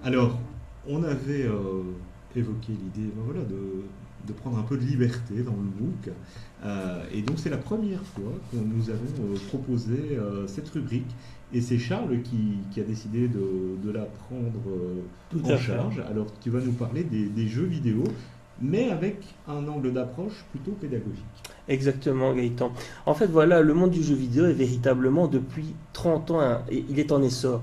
Alors, on avait évoqué l'idée voilà, de prendre un peu de liberté dans le MOOC. Et donc, c'est la première fois que nous avons proposé cette rubrique. Et c'est Charles qui a décidé de la prendre Tout en à fait. charge. Alors, tu vas nous parler des jeux vidéo, mais avec un angle d'approche plutôt pédagogique. Exactement, Gaëtan. En fait, voilà, le monde du jeu vidéo est véritablement depuis 30 ans, il est en essor.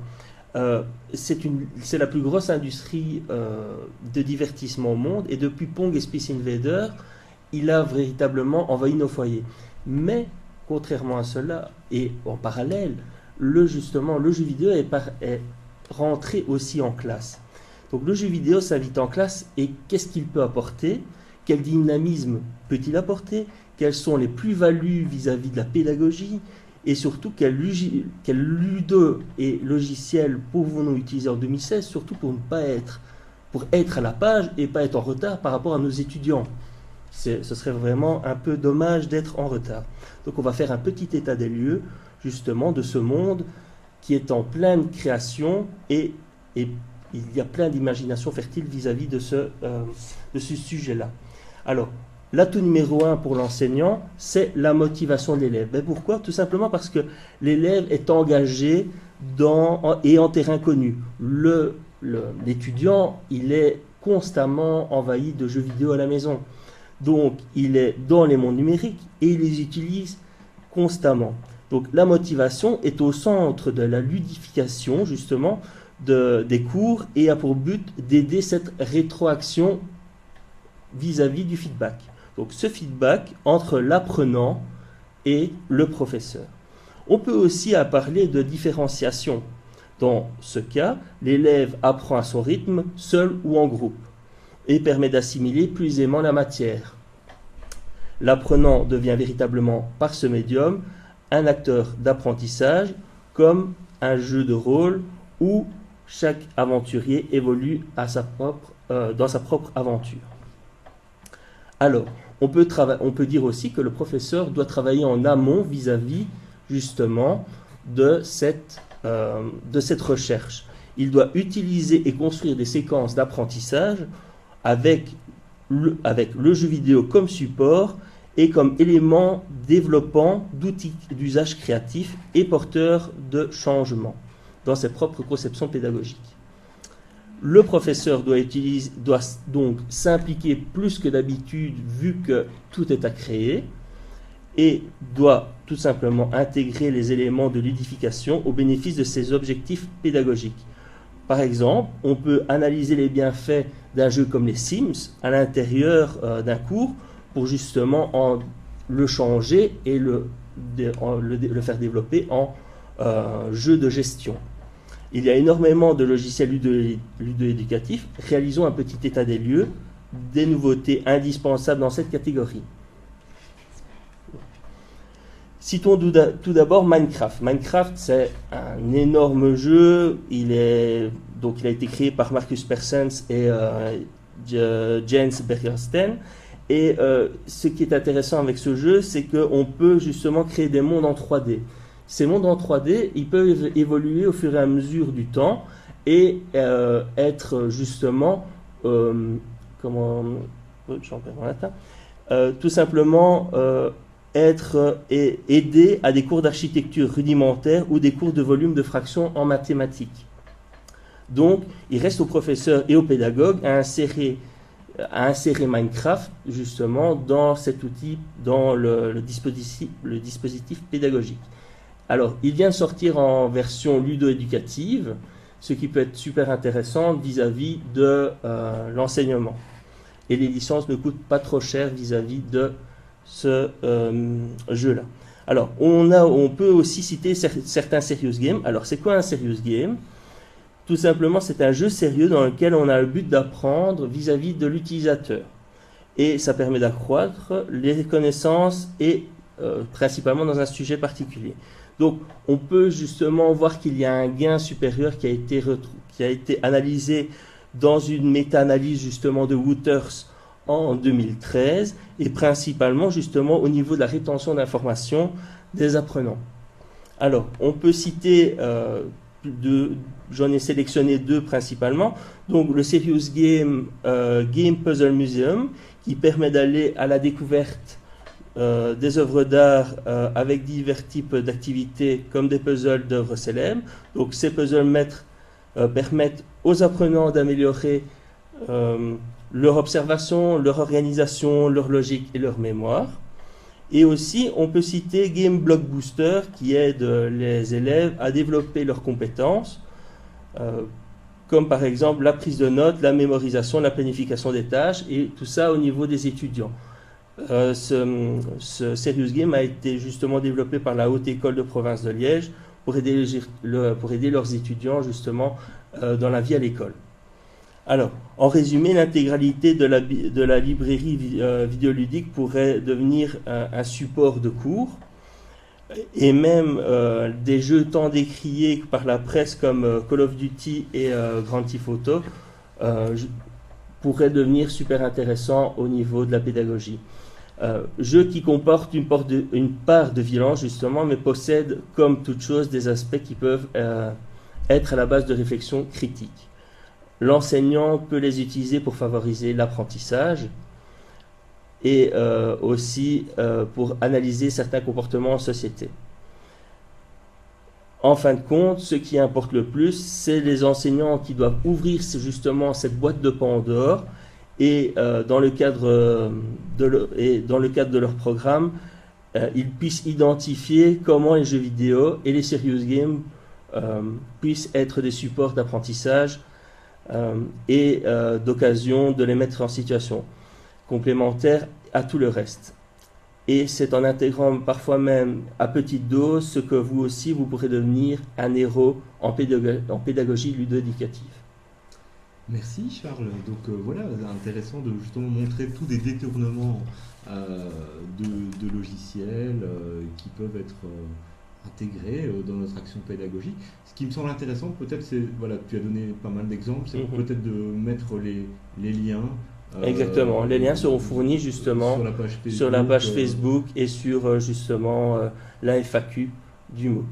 C'est la plus grosse industrie de divertissement au monde et depuis Pong et Space Invader, il a véritablement envahi nos foyers. Mais, contrairement à cela, et en parallèle, justement, le jeu vidéo est rentré aussi en classe. Donc le jeu vidéo s'invite en classe et qu'est-ce qu'il peut apporter? Quel dynamisme peut-il apporter? Quelles sont les plus-values vis-à-vis de la pédagogie? Et surtout, quel ludo et logiciel pouvons-nous utiliser en 2016, surtout pour être à la page et pas être en retard par rapport à nos étudiants. Ce serait vraiment un peu dommage d'être en retard. Donc on va faire un petit état des lieux, justement, de ce monde qui est en pleine création et il y a plein d'imagination fertile vis-à-vis de ce sujet-là. Alors, l'atout numéro un pour l'enseignant, c'est la motivation de l'élève. Mais pourquoi? Tout simplement parce que l'élève est engagé et en terrain connu. L'étudiant, il est constamment envahi de jeux vidéo à la maison. Donc, il est dans les mondes numériques et il les utilise constamment. Donc, la motivation est au centre de la ludification, justement, des cours et a pour but d'aider cette rétroaction vis-à-vis du feedback. Donc ce feedback entre l'apprenant et le professeur. On peut aussi parler de différenciation. Dans ce cas, l'élève apprend à son rythme, seul ou en groupe, et permet d'assimiler plus aisément la matière. L'apprenant devient véritablement, par ce médium, un acteur d'apprentissage, comme un jeu de rôle où chaque aventurier évolue dans sa propre aventure. Alors, on peut dire aussi que le professeur doit travailler en amont vis-à-vis justement de cette recherche. Il doit utiliser et construire des séquences d'apprentissage avec le jeu vidéo comme support et comme élément développant d'outils d'usage créatif et porteur de changement dans ses propres conceptions pédagogiques. Le professeur doit donc s'impliquer plus que d'habitude vu que tout est à créer et doit tout simplement intégrer les éléments de ludification au bénéfice de ses objectifs pédagogiques. Par exemple, on peut analyser les bienfaits d'un jeu comme les Sims à l'intérieur d'un cours pour justement le changer et le faire développer en jeu de gestion. Il y a énormément de logiciels ludo-éducatifs. Réalisons un petit état des lieux, des nouveautés indispensables dans cette catégorie. Citons tout d'abord Minecraft. Minecraft, c'est un énorme jeu. Il a été créé par Markus Persens et Jens Bergersten. Et ce qui est intéressant avec ce jeu, c'est qu'on peut justement créer des mondes en 3D. Ces mondes en 3D, ils peuvent évoluer au fur et à mesure du temps et être justement, tout simplement être aidé à des cours d'architecture rudimentaires ou des cours de volume de fractions en mathématiques. Donc, il reste au professeur et au pédagogue à insérer Minecraft justement dans cet outil, dans le dispositif pédagogique. Alors, il vient de sortir en version ludo-éducative, ce qui peut être super intéressant vis-à-vis de l'enseignement. Et les licences ne coûtent pas trop cher vis-à-vis de ce jeu-là. Alors, on peut aussi citer certains serious games. Alors, c'est quoi un serious game? Tout simplement, c'est un jeu sérieux dans lequel on a le but d'apprendre vis-à-vis de l'utilisateur. Et ça permet d'accroître les connaissances et principalement dans un sujet particulier. Donc, on peut justement voir qu'il y a un gain supérieur qui a été analysé dans une méta-analyse justement de Wouters en 2013 et principalement justement au niveau de la rétention d'informations des apprenants. Alors, on peut citer j'en ai sélectionné deux principalement. Donc le Serious Game Game Puzzle Museum, qui permet d'aller à la découverte des œuvres d'art avec divers types d'activités comme des puzzles d'œuvres célèbres. Donc ces puzzles permettent aux apprenants d'améliorer leur observation, leur organisation, leur logique et leur mémoire. Et aussi, on peut citer Game Block Booster, qui aide les élèves à développer leurs compétences, comme par exemple la prise de notes, la mémorisation, la planification des tâches, et tout ça au niveau des étudiants. Ce Serious Game a été justement développé par la Haute École de Province de Liège pour aider leurs étudiants justement dans la vie à l'école. Alors, en résumé, l'intégralité de la librairie vidéoludique pourrait devenir un support de cours, et même des jeux tant décriés par la presse comme Call of Duty et Grand Theft Auto pourraient devenir super intéressants au niveau de la pédagogie. Jeu qui comporte une part de violence justement, mais possède comme toute chose des aspects qui peuvent être à la base de réflexion critique. L'enseignant peut les utiliser pour favoriser l'apprentissage et aussi pour analyser certains comportements en société. En fin de compte, ce qui importe le plus, c'est les enseignants qui doivent ouvrir justement cette boîte de Pandore et dans le cadre de leur programme, ils puissent identifier comment les jeux vidéo et les serious games puissent être des supports d'apprentissage et d'occasion de les mettre en situation complémentaire à tout le reste. Et c'est en intégrant parfois même à petite dose ce que vous aussi vous pourrez devenir un héros en pédagogie ludo-éducative. Merci Charles. Donc voilà, intéressant de justement montrer tous des détournements de logiciels qui peuvent être intégrés dans notre action pédagogique. Ce qui me semble intéressant, peut-être, c'est, voilà, tu as donné pas mal d'exemples, c'est peut-être de mettre les liens. Exactement, les liens seront fournis justement sur la page Facebook et sur justement la FAQ du MOOC.